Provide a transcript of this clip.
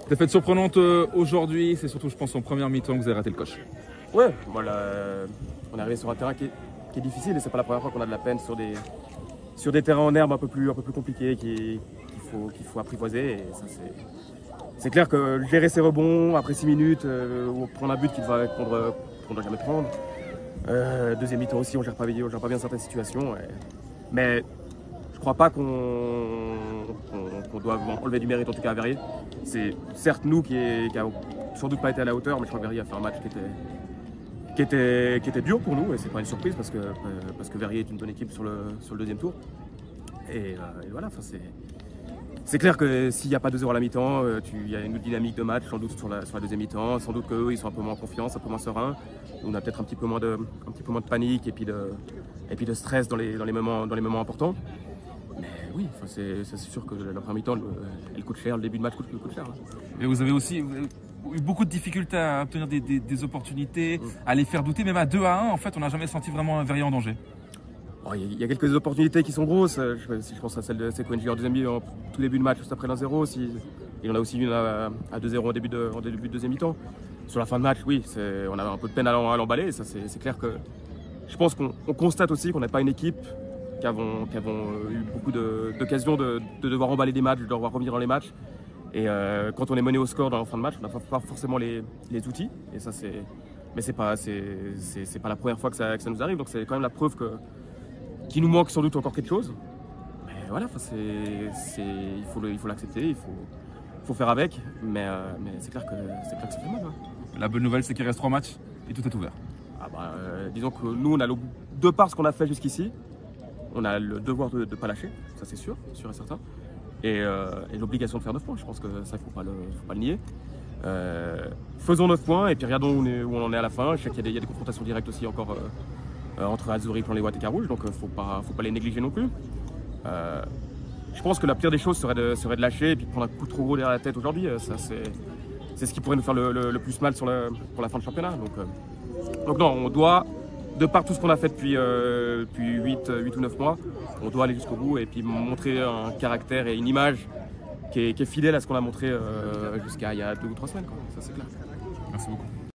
Défaite surprenante aujourd'hui, c'est surtout, je pense, en première mi-temps que vous avez raté le coche. Ouais, voilà, on est arrivé sur un terrain qui est difficile et c'est pas la première fois qu'on a de la peine sur des terrains en herbe un peu plus compliqués qu'il faut apprivoiser. Et ça, c'est clair que gérer ses rebonds après 6 minutes, ou prendre un but qu'on doit jamais prendre. Deuxième mi-temps aussi, on gère pas bien certaines situations. Mais je crois pas qu'on doit enlever du mérite en tout cas à Verrier. C'est certes nous qui a sans doute pas été à la hauteur, mais je crois que Verrier a fait un match qui était dur pour nous et c'est pas une surprise parce que Verrier est une bonne équipe sur le deuxième tour. Et voilà, c'est clair que s'il n'y a pas 2-0 à la mi-temps, il y a une autre dynamique de match sans doute sur la deuxième mi-temps, sans doute qu'eux ils sont un peu moins en confiance, un peu moins sereins. On a peut-être un petit peu moins de panique et puis de stress dans les moments importants. Mais oui, c'est sûr que la première mi-temps elle coûte cher, le début de match coûte cher. Et vous avez aussi eu beaucoup de difficultés à obtenir des opportunités, à les faire douter, même à 2-1, en fait, on n'a jamais senti vraiment un Verrier en danger. Il y a quelques opportunités qui sont grosses. Si je pense à celle de Sequenji en deuxième mi-temps, tout début de match, juste après l'1-0. Il y en a aussi une à 2-0 en début de deuxième mi-temps. Sur la fin de match, oui, on a un peu de peine à l'emballer. Ça, c'est clair que je pense qu'on constate aussi qu'on n'est pas une équipe qui avons eu beaucoup d'occasions de devoir emballer des matchs, de devoir revenir dans les matchs. Et quand on est mené au score dans la fin de match, on n'a pas forcément les outils. Et ça, mais c'est pas la première fois que ça nous arrive. Donc c'est quand même la preuve qu'il nous manque sans doute encore quelque chose. Mais voilà, il faut l'accepter, il faut faire avec. Mais c'est clair que ça fait mal. Hein. La bonne nouvelle, c'est qu'il reste 3 matchs et tout est ouvert. Disons que nous, on a de par ce qu'on a fait jusqu'ici, on a le devoir de ne pas lâcher, ça c'est sûr et certain. Et l'obligation de faire 9 points, je pense que ça, il ne faut pas le nier. Faisons 9 poinns et puis regardons où on en est à la fin. Je sais qu'il y a des confrontations directes aussi encore entre Azzurri, Plan-les-Ouates et Carouge, donc faut pas les négliger non plus. Je pense que la pire des choses serait de lâcher et puis de prendre un coup trop gros derrière la tête aujourd'hui. Ça c'est ce qui pourrait nous faire le plus mal pour la fin de championnat. Donc non, on doit, de par tout ce qu'on a fait depuis 8 ou 9 mois, on doit aller jusqu'au bout et puis montrer un caractère et une image qui est fidèle à ce qu'on a montré jusqu'à il y a 2 ou 3 semaines. Quoi. Ça c'est clair. Merci beaucoup.